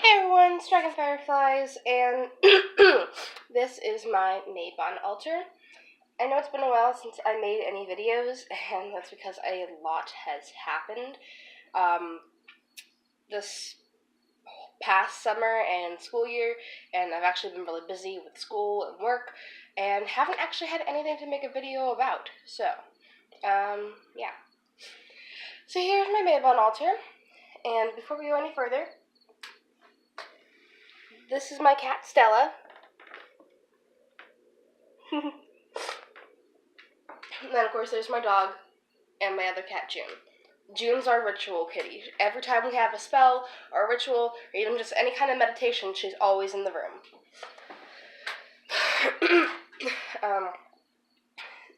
Hey everyone, it's Dragon Fireflies, and this is my Mabon altar. I know it's been a while since I made any videos, and that's because a lot has happened. This past summer and school year, and I've actually been really busy with school and work, and haven't actually had anything to make a video about. So, yeah. So here's my Mabon altar, and before we go any further, this is my cat Stella. And then, of course, there's my dog and my other cat, June. June's our ritual kitty. Every time we have a spell or a ritual, or even just any kind of meditation, she's always in the room.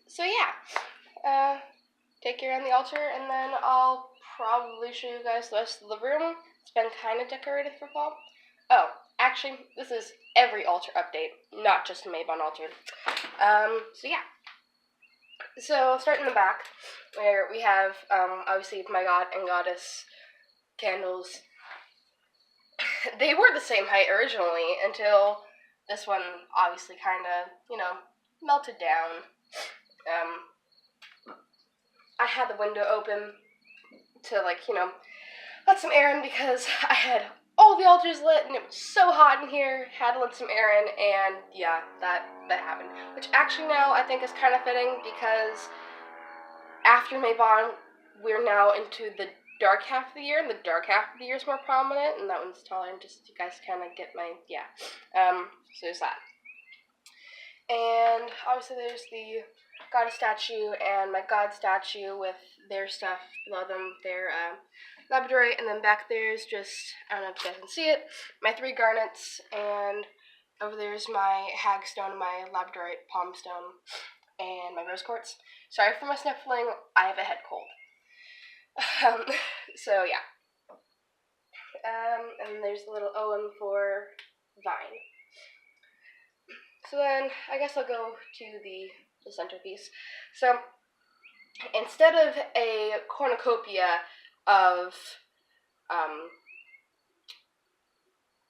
So yeah, take her on the altar, and then I'll probably show you guys the rest of the room. It's been kind of decorated for fall. Oh, actually, this is every altar update, not just the Mabon altar. So yeah. So I'll start in the back, where we have, obviously, my god and goddess candles. They were the same height originally, until this one obviously kind of, melted down. I had the window open to, let some air in, because I had all the altars lit, and it was so hot in here, had to let some air in, and yeah, that happened. Which actually now I think is kind of fitting, because after Mabon, we're now into the dark half of the year, and the dark half of the year is more prominent, and that one's taller, and just you guys kind of get my, yeah. So there's that. And obviously there's the goddess statue and my god statue with their stuff below them, their labradorite, and then back there's just, I don't know if you guys can see it, my 3 garnets, and over there's my hagstone, my labradorite palm stone, and my rose quartz. Sorry for my sniffling, I have a head cold. So yeah. And there's a little Owen for Vine. So then, I guess I'll go to the centerpiece. So, instead of a cornucopia of,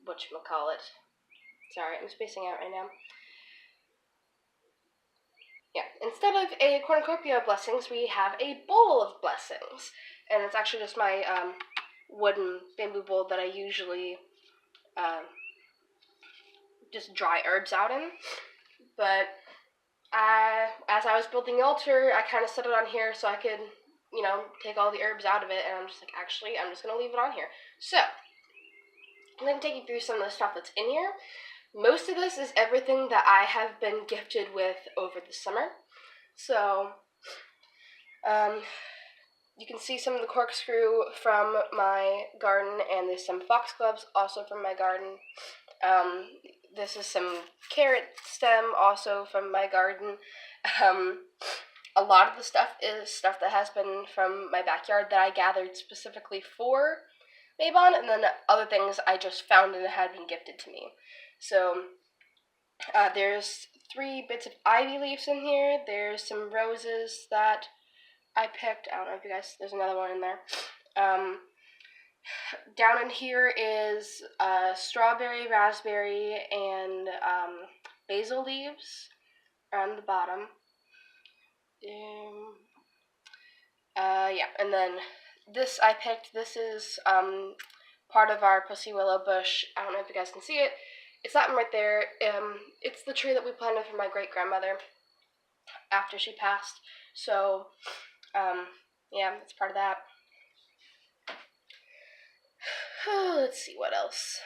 whatchamacallit. Sorry, I'm spacing out right now. Yeah, instead of a cornucopia of blessings, we have a bowl of blessings. And it's actually just my, wooden bamboo bowl that I usually, just dry herbs out in. But as I was building the altar, I kind of set it on here so I could, take all the herbs out of it, and I'm just like, actually, I'm just going to leave it on here. So, I'm going to take you through some of the stuff that's in here. Most of this is everything that I have been gifted with over the summer. So, you can see some of the corkscrew from my garden, and there's some foxgloves also from my garden. This is some carrot stem also from my garden. A lot of the stuff is stuff that has been from my backyard that I gathered specifically for Mabon, and then other things I just found and had been gifted to me. So, there's 3 bits of ivy leaves in here. There's some roses that I picked. I don't know if you guys, there's another one in there. Down in here is strawberry, raspberry, and basil leaves on the bottom. Yeah, and then this I picked. This is part of our pussy willow bush. I don't know if you guys can see it. It's that one right there. It's the tree that we planted for my great-grandmother after she passed. So, yeah, it's part of that. Let's see what else.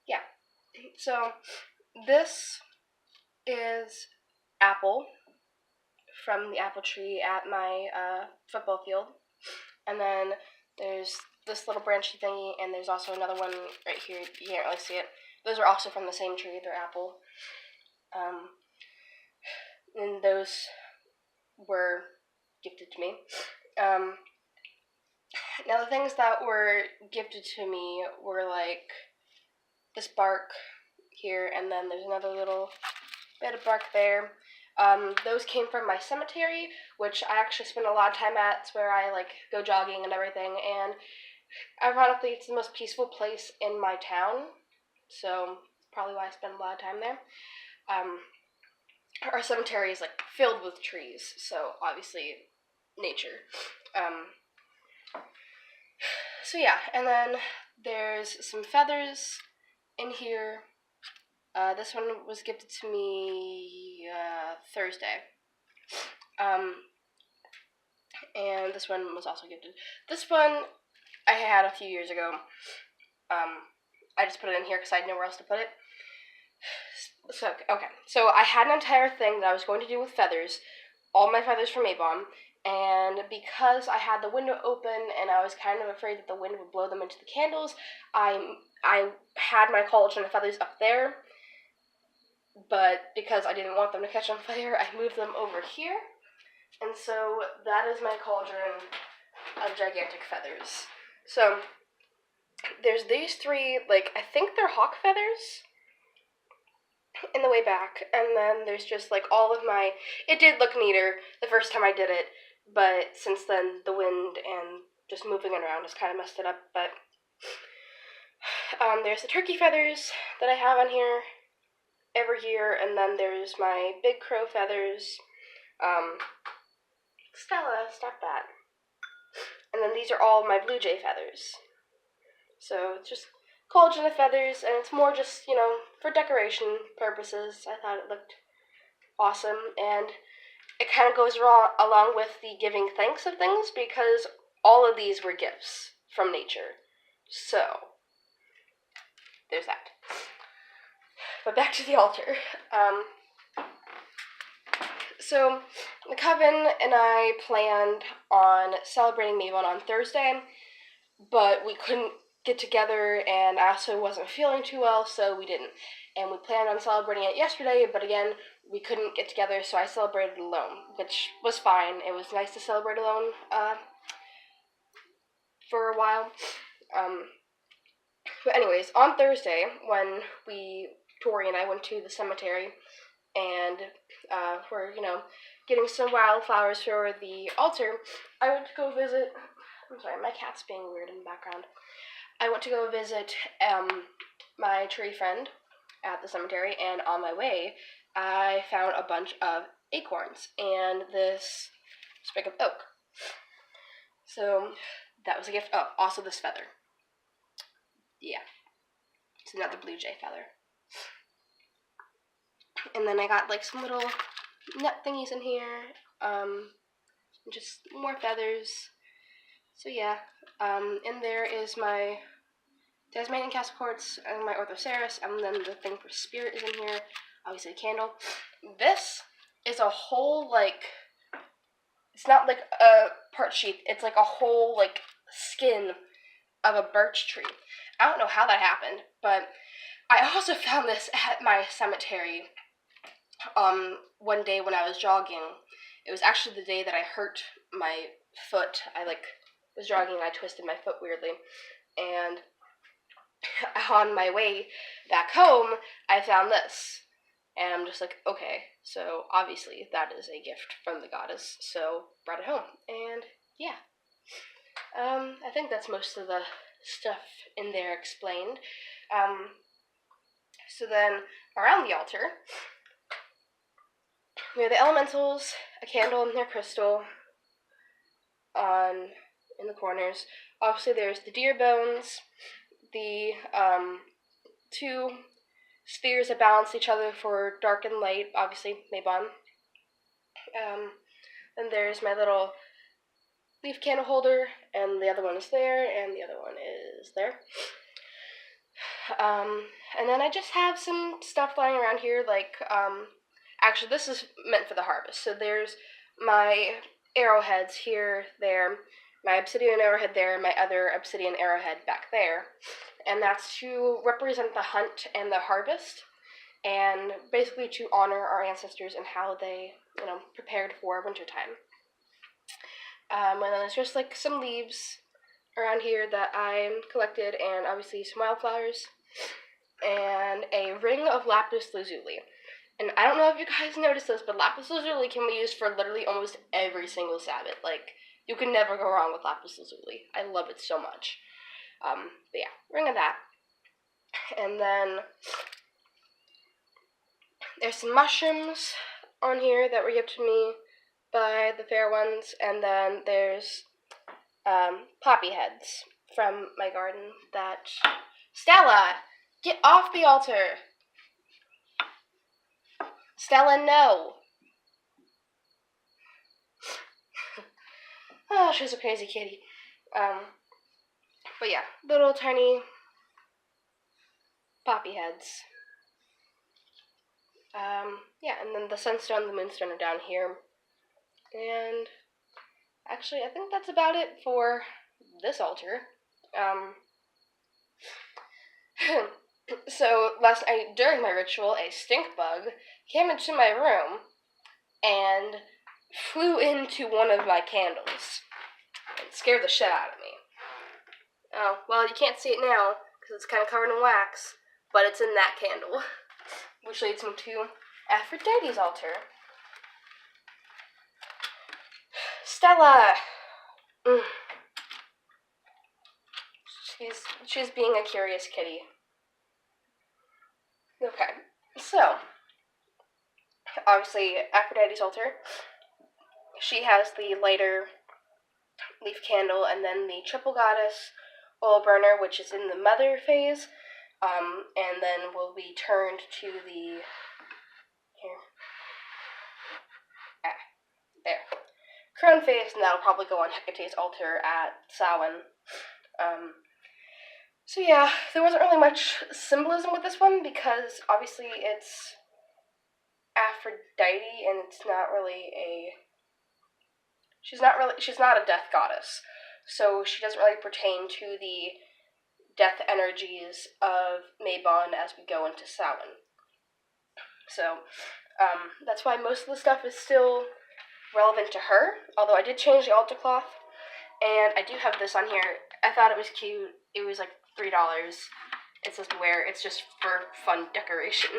Yeah. So this is apple from the apple tree at my football field, and then there's this little branchy thingy, and there's also another one right here. You can't really see it. Those are also from the same tree. They're apple. And those were gifted to me. Now, the things that were gifted to me were, like, this bark here, and then there's another little bit of bark there. Those came from my cemetery, which I actually spend a lot of time at. It's where I, go jogging and everything, and Ironically, it's the most peaceful place in my town, so probably why I spend a lot of time there. Our cemetery is like filled with trees, so obviously nature. Um, so yeah, and then there's some feathers in here. This one was gifted to me Thursday. And this one was also gifted. This one I had a few years ago. I just put it in here because I had nowhere else to put it. So I had an entire thing that I was going to do with feathers, all my feathers from Mabon, and because I had the window open and I was kind of afraid that the wind would blow them into the candles, I had my cauldron of feathers up there, but because I didn't want them to catch on fire, I moved them over here, and so that is my cauldron of gigantic feathers. So there's these three, like, I think they're hawk feathers in the way back, and then there's just like all of my, it did look neater the first time I did it, but since then the wind and just moving it around has kind of messed it up. But there's the turkey feathers that I have on here every year, and then there's my big crow feathers. Stella, stop that. And then these are all my blue jay feathers. So it's just cauldron of feathers, and it's more just, for decoration purposes. I thought it looked awesome, and it kind of goes along with the giving thanks of things, because all of these were gifts from nature. So, there's that. But back to the altar. So, the coven and I planned on celebrating Mabon on Thursday, but we couldn't get together, and I also wasn't feeling too well, so we didn't. And we planned on celebrating it yesterday, but again, we couldn't get together, so I celebrated alone, which was fine. It was nice to celebrate alone for a while. But anyways, on Thursday, when Tori and I went to the cemetery, and we're, getting some wildflowers for the altar, I went to go visit, I'm sorry, my cat's being weird in the background. I went to go visit my tree friend at the cemetery, and on my way, I found a bunch of acorns and this sprig of oak. So that was a gift. Oh, also this feather. Yeah, it's another blue jay feather. And then I got like some little nut thingies in here, just more feathers. So yeah, in there is my Tasmanian castle quartz and my orthoceras, and then the thing for spirit is in here, obviously a candle. This is a whole, it's not like a part sheath, it's like a whole, skin of a birch tree. I don't know how that happened, but I also found this at my cemetery, one day when I was jogging. It was actually the day that I hurt my foot. I, was jogging and I twisted my foot weirdly, and on my way back home, I found this, and I'm just like, okay, so obviously that is a gift from the goddess, so brought it home, and yeah. I think that's most of the stuff in there explained. So then, around the altar, we have the elementals, a candle and their crystal in the corners. Obviously there's the deer bones, the two spheres that balance each other for dark and light, obviously Mabon. Then there's my little leaf candle holder, and the other one is there, and the other one is there. And then I just have some stuff lying around here, actually this is meant for the harvest. So there's my arrowheads here, there, my obsidian arrowhead there, my other obsidian arrowhead back there. And that's to represent the hunt and the harvest, and basically to honor our ancestors and how they, prepared for wintertime. And then there's just some leaves around here that I collected, and obviously some wildflowers, and a ring of lapis lazuli. And I don't know if you guys noticed this, but lapis lazuli can be used for literally almost every single Sabbath. You can never go wrong with lapis lazuli. I love it so much. But yeah, ring of that. And then there's some mushrooms on here that were gifted to me by the fair ones, and then there's poppy heads from my garden that... Stella! Get off the altar! Stella, no! Oh, she's a crazy kitty. But yeah, little tiny poppy heads. Yeah, and then the sunstone, the moonstone are down here. And actually, I think that's about it for this altar. So last night during my ritual, a stink bug came into my room and flew into one of my candles. It scared the shit out of me. Oh, well, you can't see it now because it's kind of covered in wax, but it's in that candle, which leads me to Aphrodite's altar. Stella! She's being a curious kitty. Okay, so, obviously, Aphrodite's altar. She has the lighter leaf candle, and then the triple goddess oil burner, which is in the mother phase, and then will be turned to the... there. Crone phase, and that'll probably go on Hecate's altar at Samhain. So yeah, there wasn't really much symbolism with this one because obviously it's Aphrodite and it's not really a... She's not a death goddess. So she doesn't really pertain to the death energies of Mabon as we go into Samhain. So that's why most of the stuff is still relevant to her, although I did change the altar cloth. And I do have this on here. I thought it was cute. It was like $3. It says beware. It's just for fun decoration.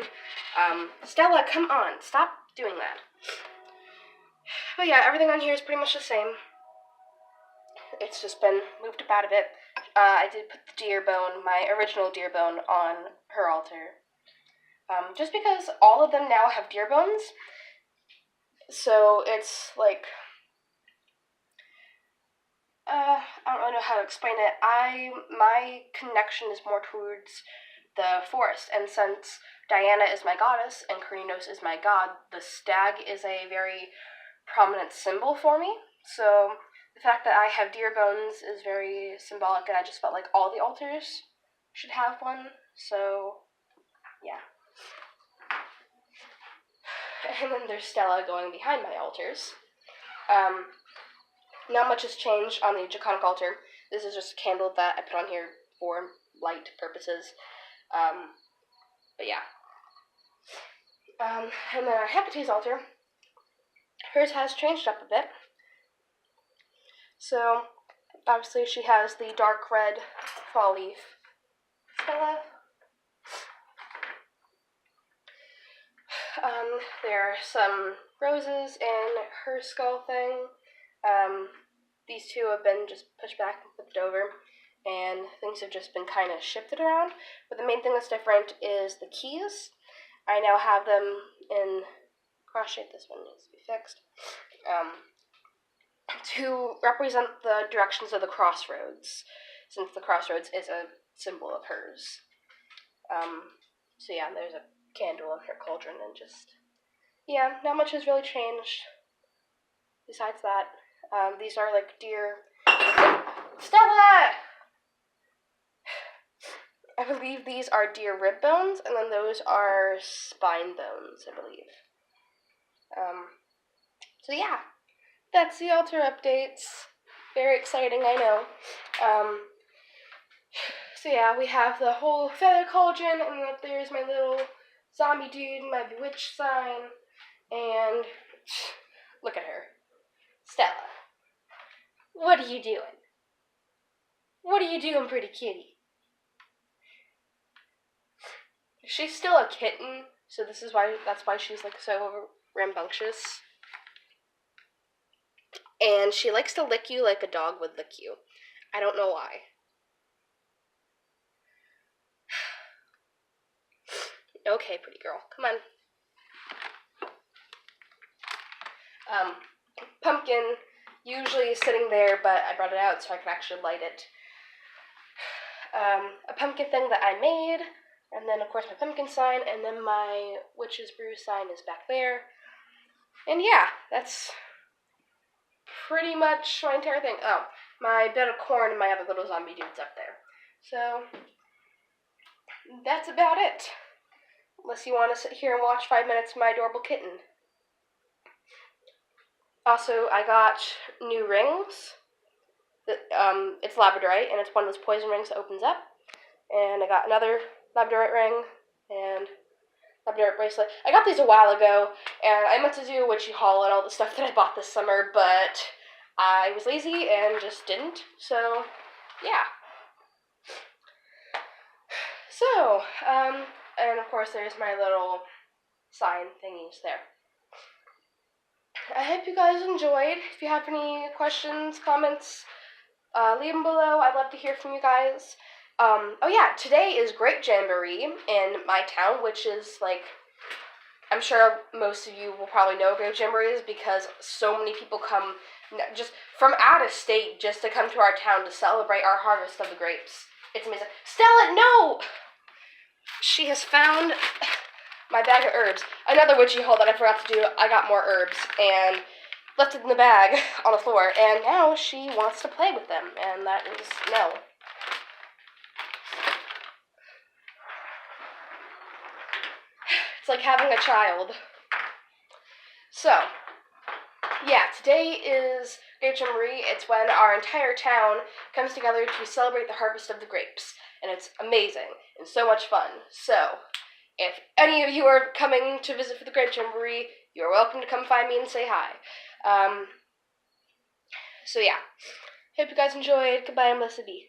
Stella, come on. Stop doing that. But yeah, everything on here is pretty much the same. It's just been moved about a bit. I did put the deer bone, my original deer bone, on her altar. Just because all of them now have deer bones. So it's like... I don't really know how to explain it. My connection is more towards the forest, and since Diana is my goddess and Cernunnos is my god, the stag is a very prominent symbol for me. So the fact that I have deer bones is very symbolic, and I just felt like all the altars should have one. So yeah. And then there's Stella going behind my altars. Not much has changed on the Draconic altar. This is just a candle that I put on here for light purposes. But yeah. And then our Hecate's altar, hers has changed up a bit. So, obviously she has the dark red fall leaf. Stella. There are some roses in her skull thing. These two have been just pushed back and flipped over, and things have just been kind of shifted around. But the main thing that's different is the keys. I now have them in cross shape. This one needs to be fixed. To represent the directions of the crossroads, since the crossroads is a symbol of hers. So yeah, there's a candle in her cauldron, and just... yeah, not much has really changed besides that. These are like deer... Stella! I believe these are deer rib bones, and then those are spine bones, I believe. So yeah, that's the altar updates. Very exciting, I know. So yeah, we have the whole feather cauldron, and then there's my little zombie dude, my bewitched sign, and look at her. Stella. What are you doing? What are you doing, pretty kitty? She's still a kitten, so that's why she's like so rambunctious. And she likes to lick you like a dog would lick you. I don't know why. Okay, pretty girl. Come on. Pumpkin usually is sitting there, but I brought it out so I could actually light it. A pumpkin thing that I made, and then of course my pumpkin sign, and then my witch's brew sign is back there. And yeah, that's pretty much my entire thing. Oh, my bed of corn and my other little zombie dude's up there. So that's about it. Unless you want to sit here and watch 5 minutes of my adorable kitten. Also, I got new rings. It's labradorite, and it's one of those poison rings that opens up. And I got another labradorite ring and labradorite bracelet. I got these a while ago, and I meant to do a witchy haul and all the stuff that I bought this summer, but I was lazy and just didn't. So, yeah. So, and of course there's my little sign thingies there. I hope you guys enjoyed. If you have any questions, comments, leave them below. I'd love to hear from you guys. Oh yeah, today is Grape Jamboree in my town, which is like, I'm sure most of you will probably know what Grape Jamboree is because so many people come just from out of state just to come to our town to celebrate our harvest of the grapes. It's amazing. Stella, no! She has found my bag of herbs. Another witchy haul that I forgot to do. I got more herbs and left it in the bag on the floor, and now she wants to play with them, and that is no. It's like having a child. So, yeah, today is Grape Jamboree. It's when our entire town comes together to celebrate the harvest of the grapes, and it's amazing and so much fun. So, if any of you are coming to visit for the Grape Jamboree, you're welcome to come find me and say hi. So yeah, hope you guys enjoyed. Goodbye, I'm Blessed B.